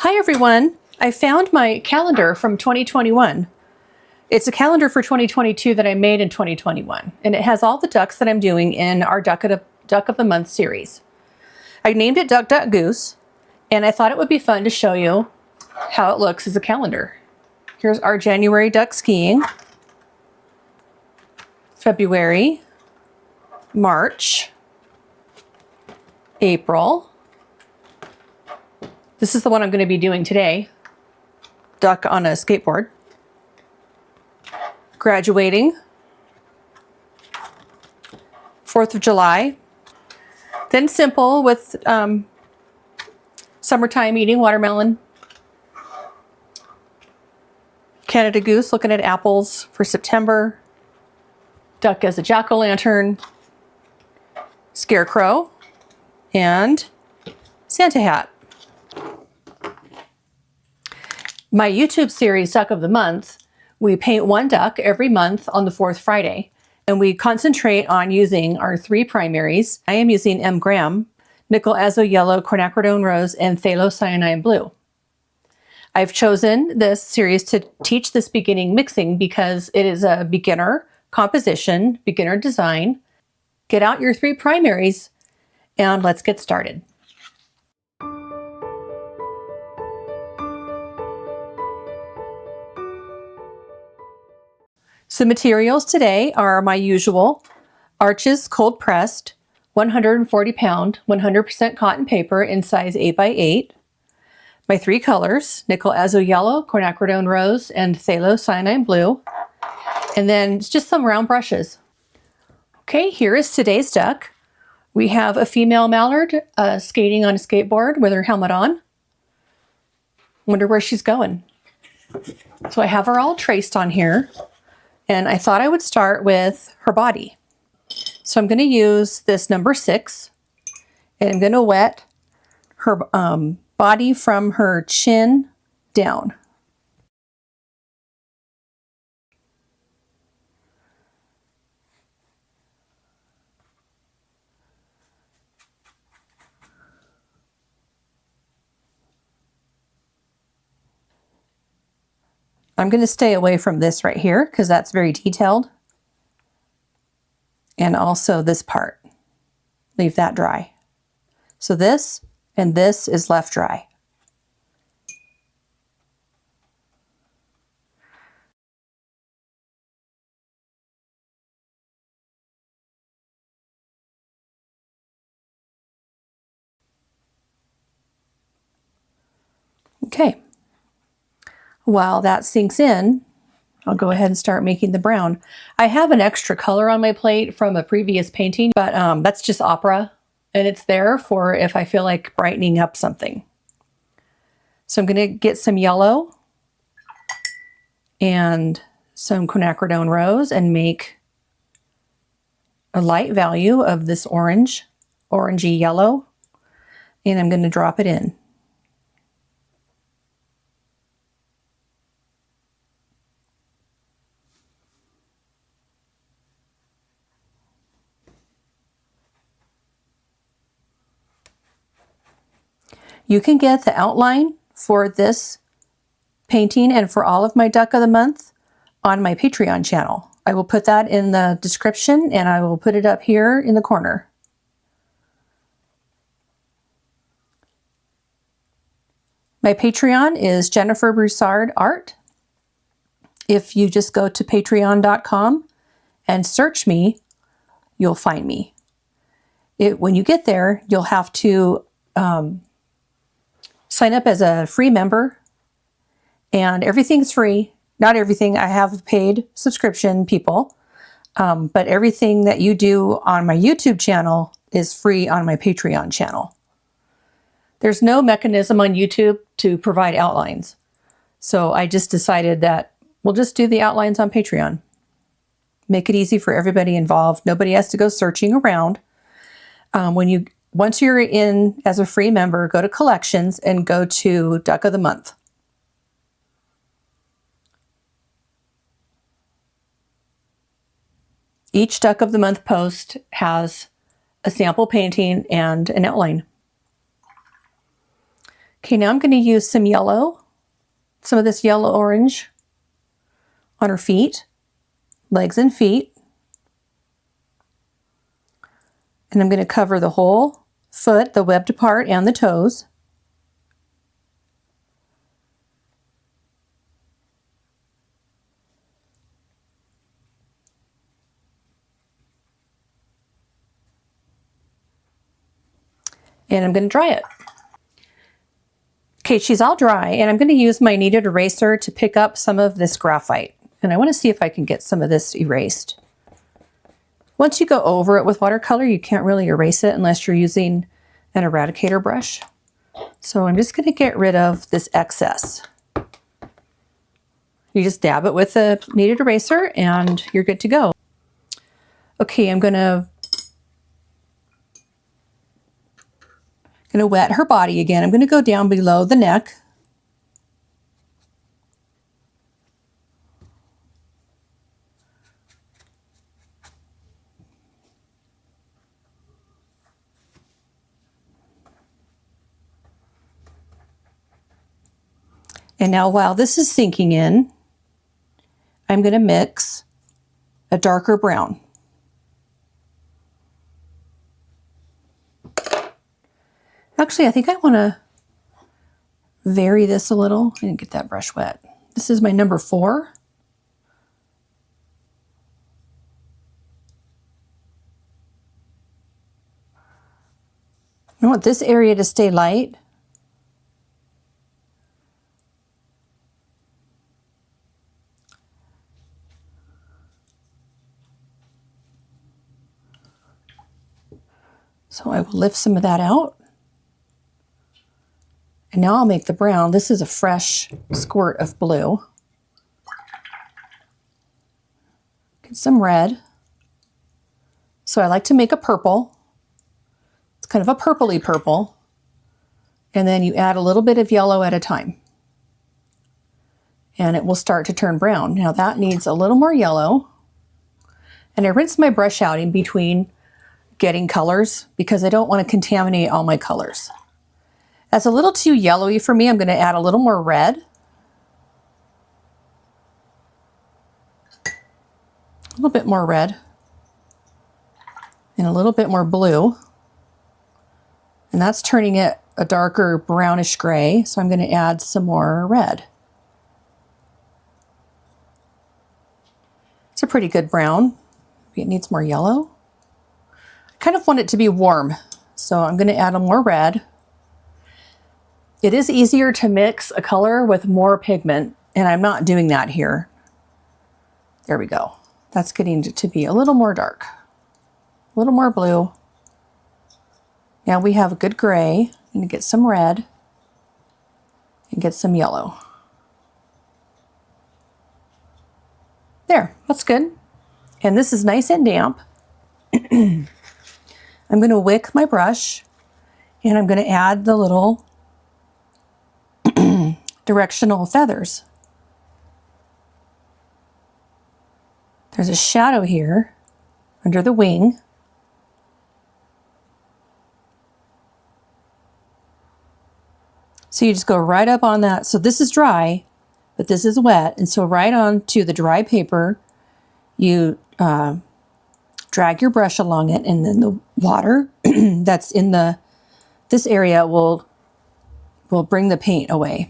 Hi everyone! I found my calendar from 2021. It's a calendar for 2022 that I made in 2021, and it has all the ducks that I'm doing in our Duck of the Month series. I named it Duck, Duck, Goose, and I thought it would be fun to show you how it looks as a calendar. Here's our January duck skiing, February, March, April. This is the one I'm going to be doing today, duck on a skateboard. Graduating, 4th of July, then simple with summertime eating watermelon, Canada Goose looking at apples for September, duck as a jack-o'-lantern, scarecrow, and Santa hat. My YouTube series, Duck of the Month, we paint one duck every month on the 4th Friday, and we concentrate on using our 3 primaries. I am using M. Graham, Nickel Azo Yellow, Quinacridone Rose, and Phthalo Cyanide Blue. I've chosen this series to teach this beginning mixing because it is a beginner composition, beginner design. Get out your 3 primaries and let's get started. So materials today are my usual Arches cold pressed 140 pound 100% cotton paper in size 8x8. My 3 colors, Nickel Azo Yellow, Quinacridone Rose, and Phthalo Cyanide Blue. And then just some round brushes. Okay, here is today's duck. We have a female mallard skating on a skateboard with her helmet on. Wonder where she's going. So I have her all traced on here. And I thought I would start with her body. So I'm going to use this number 6, and I'm going to wet her body from her chin down. I'm going to stay away from this right here because that's very detailed. And also this part. Leave that dry. So this and this is left dry. Okay. While that sinks in, I'll go ahead and start making the brown. I have an extra color on my plate from a previous painting, but that's just opera, and it's there for if I feel like brightening up something. So I'm going to get some yellow and some Quinacridone Rose and make a light value of this orangey yellow, and I'm going to drop it in. You can get the outline for this painting and for all of my Duck of the Month on my Patreon channel. I will put that in the description and I will put it up here in the corner. My Patreon is Jennifer Broussard Art. If you just go to patreon.com and search me, you'll find me. When you get there, you'll have to sign up as a free member, and everything's free. Not everything. I have paid subscription people, but everything that you do on my YouTube channel is free on my Patreon channel. There's no mechanism on YouTube to provide outlines, so I just decided that we'll just do the outlines on Patreon. Make it easy for everybody involved. Nobody has to go searching around. Once you're in as a free member, go to Collections and go to Duck of the Month. Each Duck of the Month post has a sample painting and an outline. Okay, now I'm going to use some yellow, some of this yellow orange on her feet, legs and feet. And I'm going to cover the whole foot, the webbed part, and the toes. And I'm going to dry it. Okay, she's all dry, and I'm going to use my kneaded eraser to pick up some of this graphite. And I want to see if I can get some of this erased. Once you go over it with watercolor, you can't really erase it unless you're using an eradicator brush. So I'm just going to get rid of this excess. You just dab it with a kneaded eraser and you're good to go. Okay, I'm going to wet her body again. I'm going to go down below the neck. And now while this is sinking in, I'm going to mix a darker brown. Actually, I think I want to vary this a little. I didn't get that brush wet. This is my number 4. I want this area to stay light. So I will lift some of that out. And now I'll make the brown. This is a fresh squirt of blue. Get some red. So I like to make a purple. It's kind of a purpley purple. And then you add a little bit of yellow at a time. And it will start to turn brown. Now that needs a little more yellow. And I rinse my brush out in between getting colors because I don't want to contaminate all my colors. That's a little too yellowy for me. I'm going to add a little more red. A little bit more red. And a little bit more blue. And that's turning it a darker brownish gray. So I'm going to add some more red. It's a pretty good brown. Maybe it needs more yellow. I kind of want it to be warm. So I'm going to add a more red. It is easier to mix a color with more pigment, and I'm not doing that here. There we go. That's getting to be a little more dark, a little more blue. Now we have a good gray. I'm going to get some red and get some yellow. There, that's good. And this is nice and damp. I'm going to wick my brush, and I'm going to add the little directional feathers. There's a shadow here under the wing. So you just go right up on that. So this is dry, but this is wet. And so right on to the dry paper, you drag your brush along it, and then the water that's in this area will bring the paint away.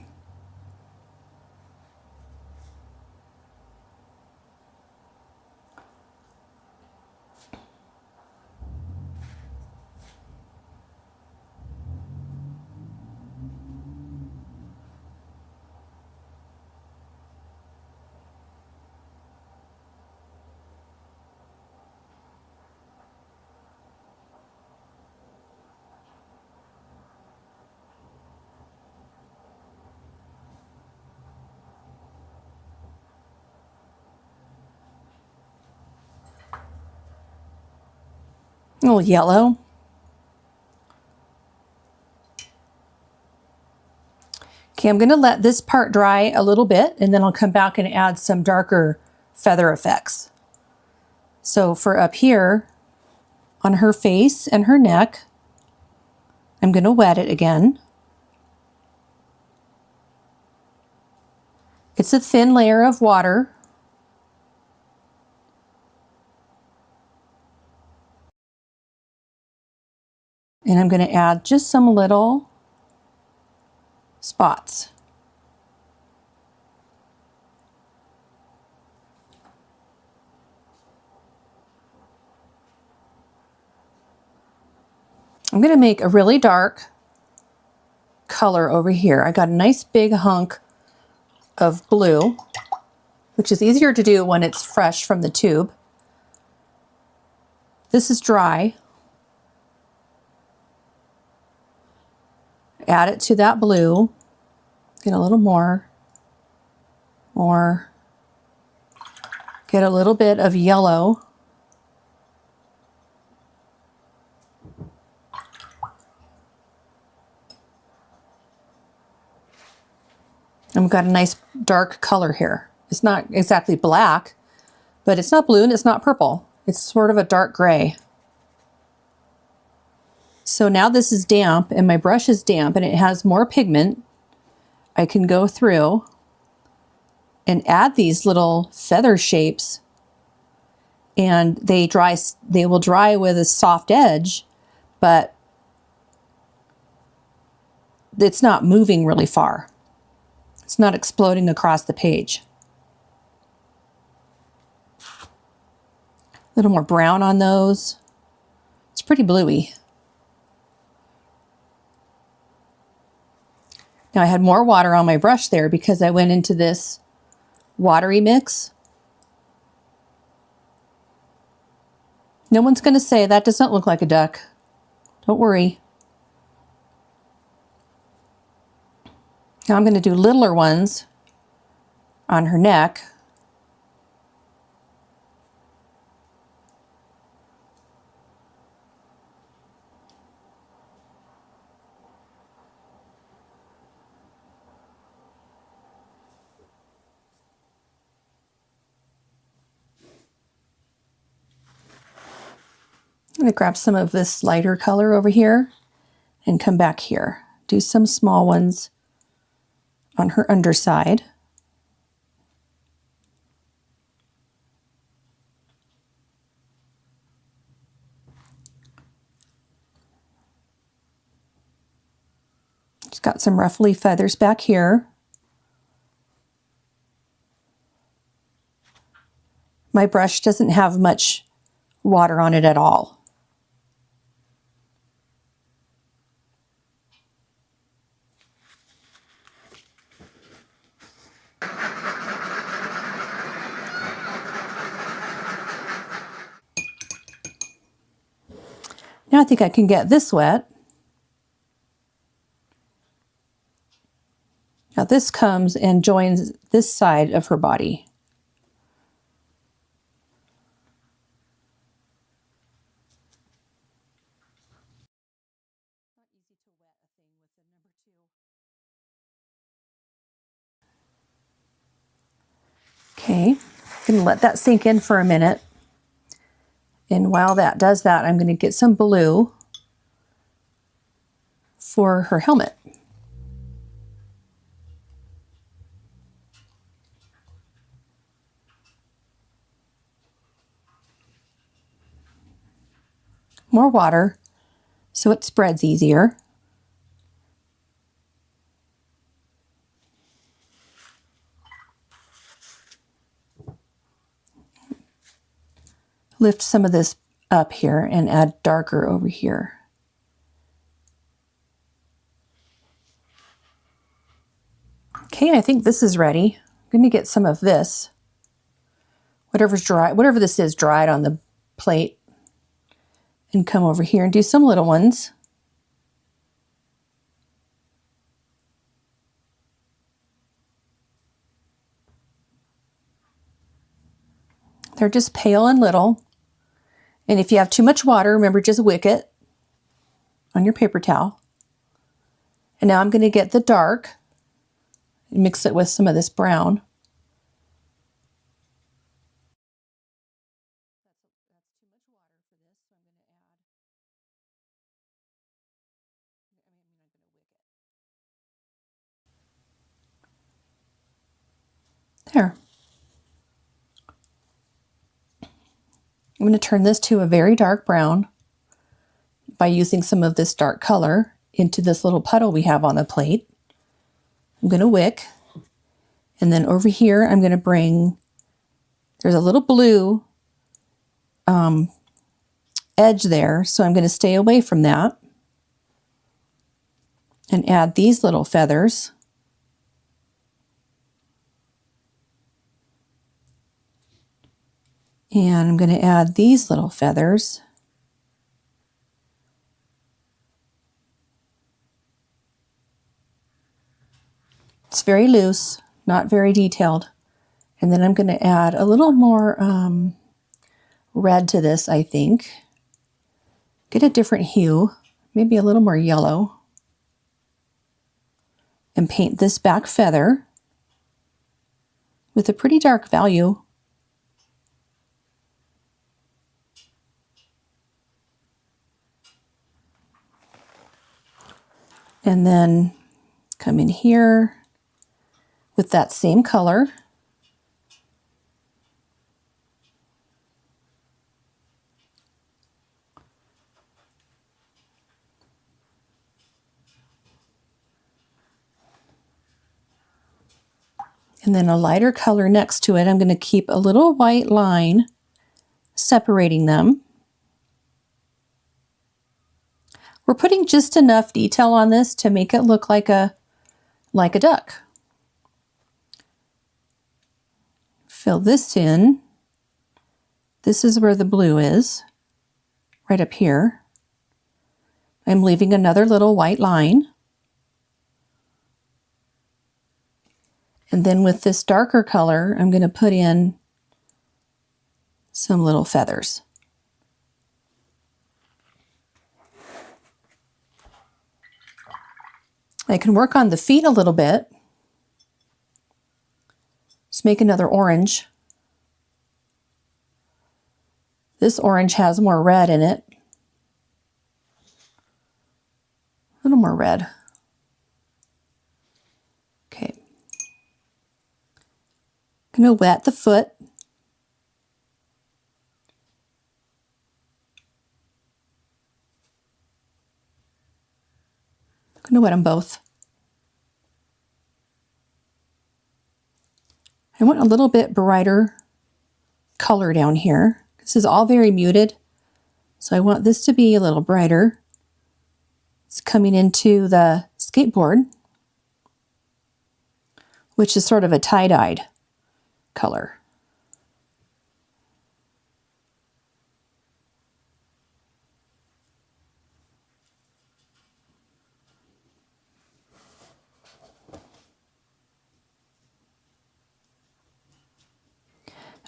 A little yellow. Okay, I'm going to let this part dry a little bit, and then I'll come back and add some darker feather effects. So for up here on her face and her neck, I'm going to wet it again. It's a thin layer of water. And I'm going to add just some little spots. I'm going to make a really dark color over here. I got a nice big hunk of blue, which is easier to do when it's fresh from the tube. This is dry. Add it to that blue. Get a little more. Get a little bit of yellow. And we've got a nice dark color here. It's not exactly black, but it's not blue and it's not purple. It's sort of a dark gray. So now this is damp and my brush is damp and it has more pigment. I can go through and add these little feather shapes, and they will dry with a soft edge, but it's not moving really far. It's not exploding across the page. A little more brown on those. It's pretty bluey. Now I had more water on my brush there because I went into this watery mix. No one's going to say that doesn't look like a duck. Don't worry. Now I'm going to do littler ones on her neck. I'm going to grab some of this lighter color over here and come back here. Do some small ones on her underside. She's got some ruffly feathers back here. My brush doesn't have much water on it at all. Now I think I can get this wet. Now this comes and joins this side of her body. Okay, I'm going to let that sink in for a minute. And while that does that, I'm going to get some blue for her helmet. More water so it spreads easier. Lift some of this up here and add darker over here. Okay, I think this is ready. I'm going to get some of this. Whatever's dry, whatever this is dried on the plate, and come over here and do some little ones. They're just pale and little. And if you have too much water, remember, just wick it on your paper towel. And now I'm going to get the dark and mix it with some of this brown. There. I'm going to turn this to a very dark brown by using some of this dark color into this little puddle we have on the plate. I'm going to wick, and then over here I'm going to bring, there's a little blue edge there, so I'm going to stay away from that and add these little feathers. And I'm going to add these little feathers. It's very loose, not very detailed. And then I'm going to add a little more red to this, I think. Get a different hue, maybe a little more yellow. And paint this back feather with a pretty dark value. And then come in here with that same color. And then a lighter color next to it. I'm going to keep a little white line separating them. We're putting just enough detail on this to make it look like a duck. Fill this in. This is where the blue is, right up here. I'm leaving another little white line. And then with this darker color, I'm going to put in some little feathers. I can work on the feet a little bit. Just make another orange. This orange has more red in it. A little more red. Okay. I'm going to wet the foot. I'm going to wet them both. I want a little bit brighter color down here. This is all very muted, so I want this to be a little brighter. It's coming into the skateboard, which is sort of a tie-dyed color.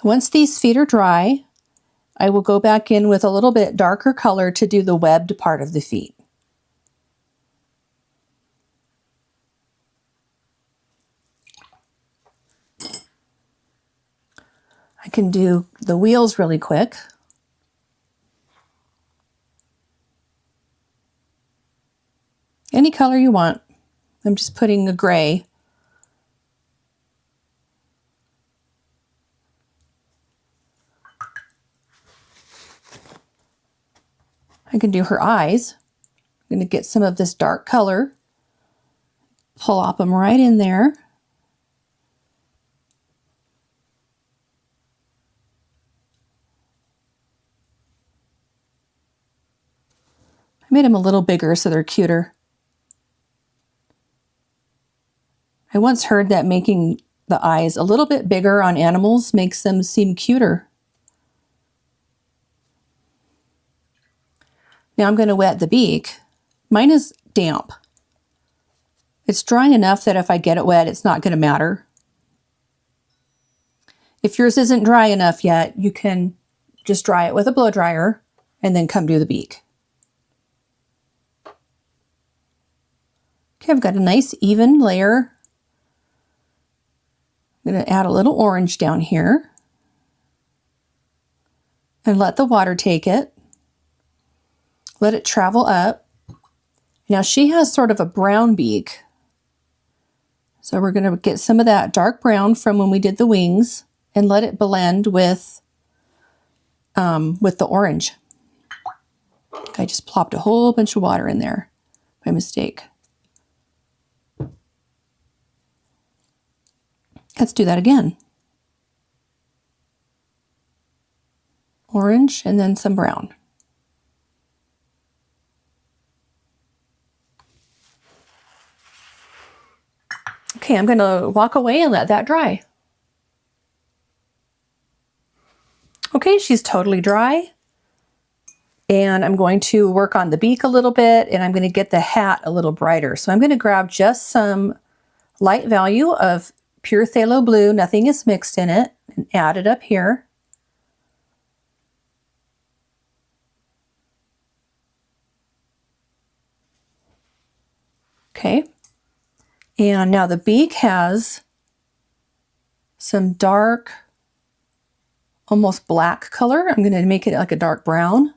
Once these feet are dry, I will go back in with a little bit darker color to do the webbed part of the feet. I can do the wheels really quick. Any color you want. I'm just putting a gray. I can do her eyes. I'm going to get some of this dark color, plop them right in there. I made them a little bigger so they're cuter. I once heard that making the eyes a little bit bigger on animals makes them seem cuter. Now I'm going to wet the beak. Mine is damp. It's dry enough that if I get it wet, it's not going to matter. If yours isn't dry enough yet, you can just dry it with a blow dryer and then come do the beak. Okay, I've got a nice even layer. I'm going to add a little orange down here and let the water take it. Let it travel up. Now she has sort of a brown beak, So we're going to get some of that dark brown from when we did the wings and let it blend with the orange. I just plopped a whole bunch of water in there by mistake. Let's do that again. Orange and then some brown. Okay, I'm going to walk away and let that dry. Okay, she's totally dry. And I'm going to work on the beak a little bit, and I'm going to get the hat a little brighter. So I'm going to grab just some light value of pure phthalo blue, nothing is mixed in it, and add it up here. Okay, and now the beak has some dark, almost black color. I'm going to make it like a dark brown.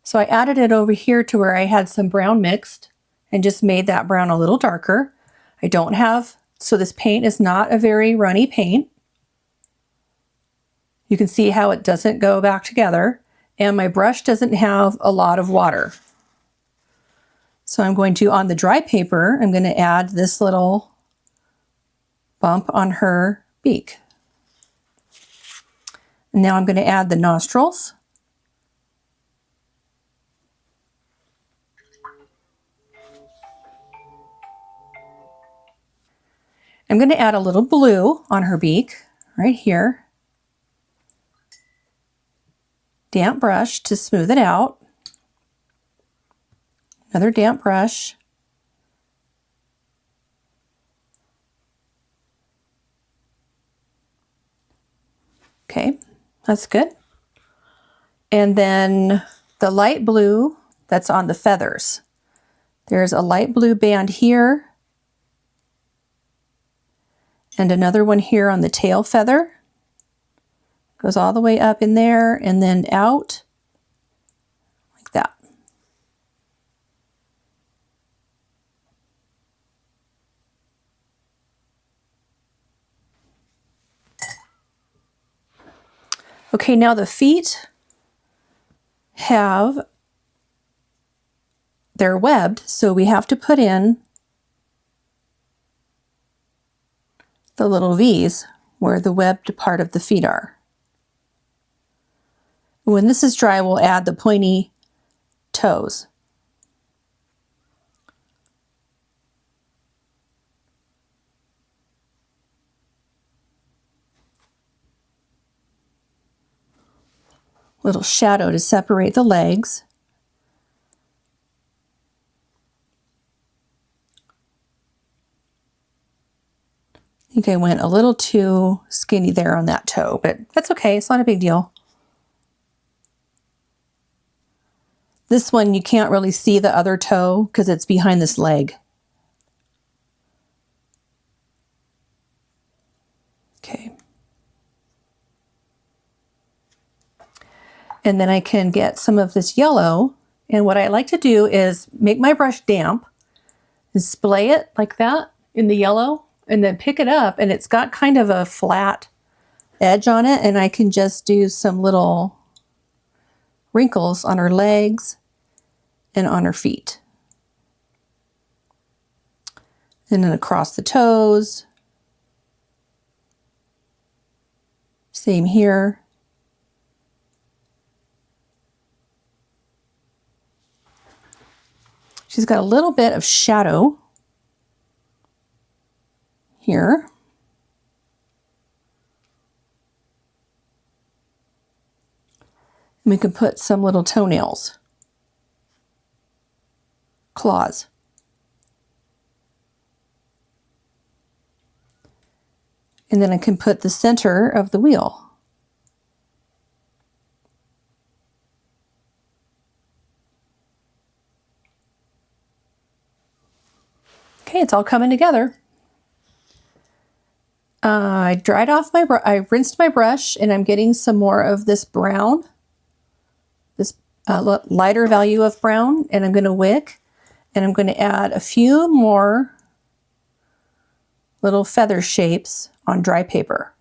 So I added it over here to where I had some brown mixed and just made that brown a little darker. I don't have, so this paint is not a very runny paint. You can see how it doesn't go back together, and my brush doesn't have a lot of water. So I'm going to, on the dry paper, I'm going to add this little bump on her beak. And now I'm going to add the nostrils. I'm going to add a little blue on her beak right here. Damp brush to smooth it out. Another damp brush. Okay, that's good. And then the light blue that's on the feathers. There's a light blue band here. And another one here on the tail feather. Goes all the way up in there and then out like that. Okay, now the feet they're webbed, so we have to put in the little V's where the webbed part of the feet are. When this is dry, we'll add the pointy toes. Little shadow to separate the legs. I think I went a little too skinny there on that toe, but that's okay. It's not a big deal. This one, you can't really see the other toe because it's behind this leg. Okay. And then I can get some of this yellow. And what I like to do is make my brush damp and splay it like that in the yellow, and then pick it up, and it's got kind of a flat edge on it, and I can just do some little wrinkles on her legs and on her feet. And then across the toes. Same here. She's got a little bit of shadow here. And we can put some little toenails, claws. And then I can put the center of the wheel. Okay, it's all coming together. I dried off I rinsed my brush, and I'm getting some more of this brown, this lighter value of brown, and I'm going to wick, and I'm going to add a few more little feather shapes on dry paper.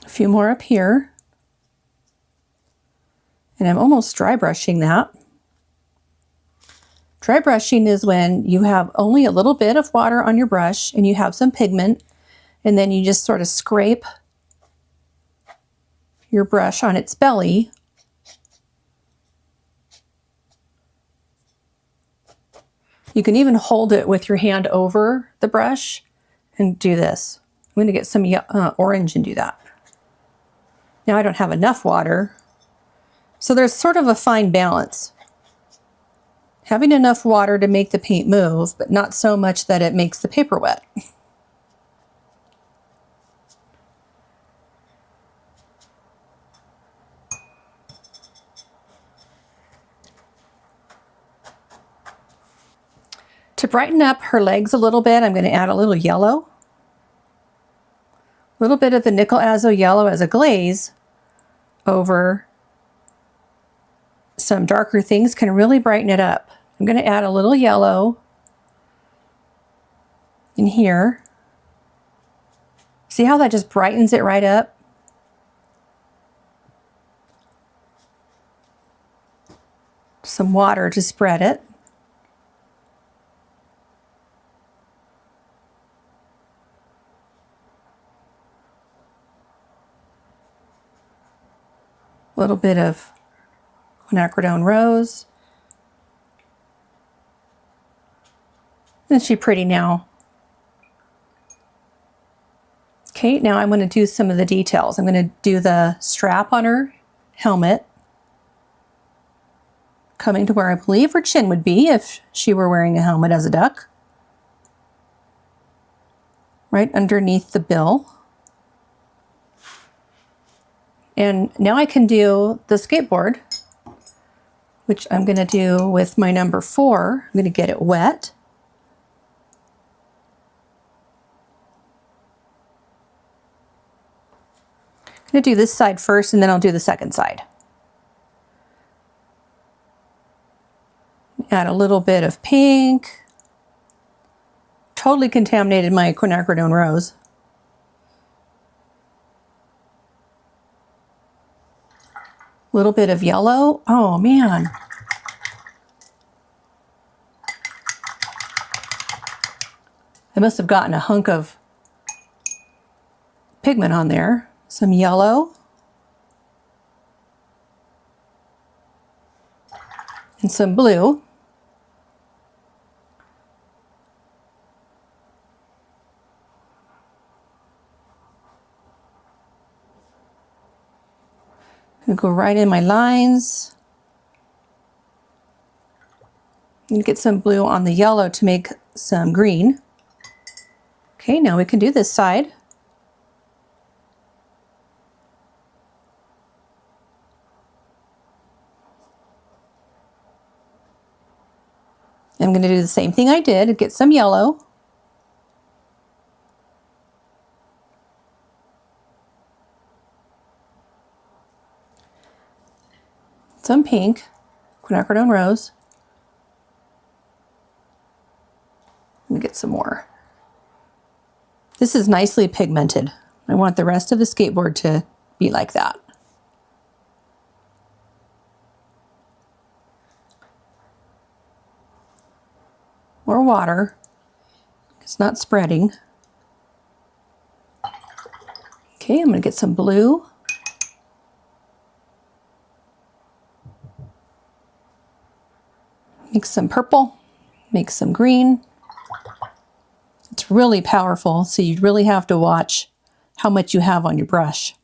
A few more up here. And I'm almost dry brushing that. Dry brushing is when you have only a little bit of water on your brush and you have some pigment, and then you just sort of scrape your brush on its belly. You can even hold it with your hand over the brush and do this. I'm going to get some orange and do that. Now I don't have enough water, so there's sort of a fine balance. Having enough water to make the paint move, but not so much that it makes the paper wet. To brighten up her legs a little bit, I'm going to add a little yellow. A little bit of the nickel azo yellow as a glaze over some darker things can really brighten it up. I'm going to add a little yellow in here. See how that just brightens it right up? Some water to spread it. A little bit of quinacridone rose. Isn't she pretty now? Okay, now I'm going to do some of the details. I'm going to do the strap on her helmet, coming to where I believe her chin would be if she were wearing a helmet as a duck. Right underneath the bill. And now I can do the skateboard, which I'm going to do with my number 4. I'm going to get it wet. I'm going to do this side first and then I'll do the second side. Add a little bit of pink. Totally contaminated my quinacridone rose. A little bit of yellow. Oh man. I must have gotten a hunk of pigment on there. Some yellow. And some blue. I'm going to go right in my lines. I'm going to get some blue on the yellow to make some green. Okay, now we can do this side. I'm going to do the same thing I did, get some yellow. Some pink, quinacridone rose. Let me get some more. This is nicely pigmented. I want the rest of the skateboard to be like that. More water. It's not spreading. Okay, I'm going to get some blue. Make some purple. Make some green. It's really powerful, so you really have to watch how much you have on your brush.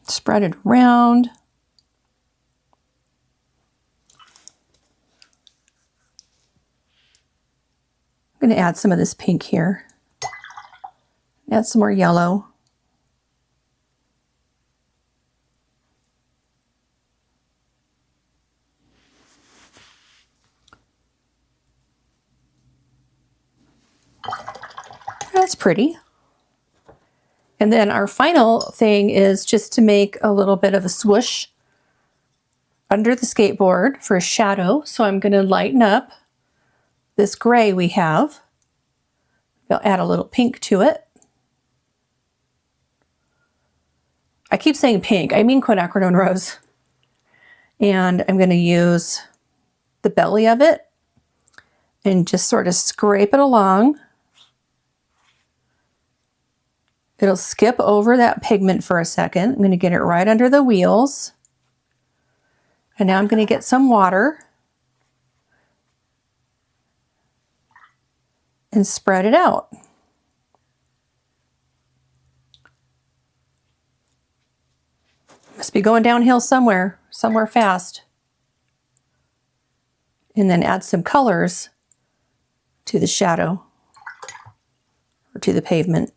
Spread it around. I'm going to add some of this pink here. Add some more yellow. That's pretty. And then our final thing is just to make a little bit of a swoosh under the skateboard for a shadow. So I'm going to lighten up this gray we have. I'll add a little pink to it. I keep saying pink, I mean quinacridone rose. And I'm going to use the belly of it and just sort of scrape it along. It'll skip over that pigment for a second. I'm going to get it right under the wheels. And now I'm going to get some water and spread it out. Must be going downhill somewhere fast. And then add some colors to the shadow or to the pavement.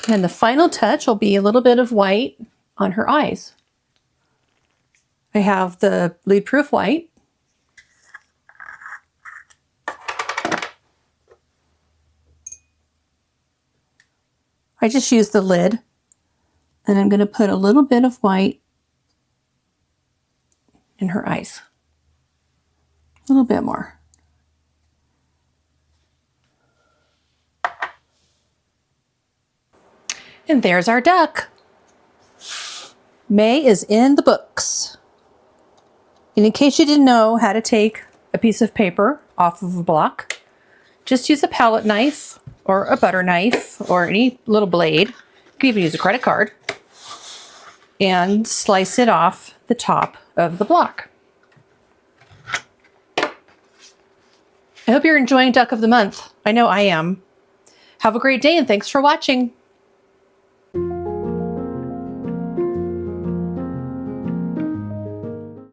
And the final touch will be a little bit of white on her eyes. I have the bleed proof white. I just used the lid, and I'm going to put a little bit of white in her eyes. A little bit more. And there's our duck. May is in the books. And in case you didn't know how to take a piece of paper off of a block, just use a palette knife or a butter knife or any little blade. You can even use a credit card and slice it off the top of the block. I hope you're enjoying Duck of the Month. I know I am. Have a great day and thanks for watching.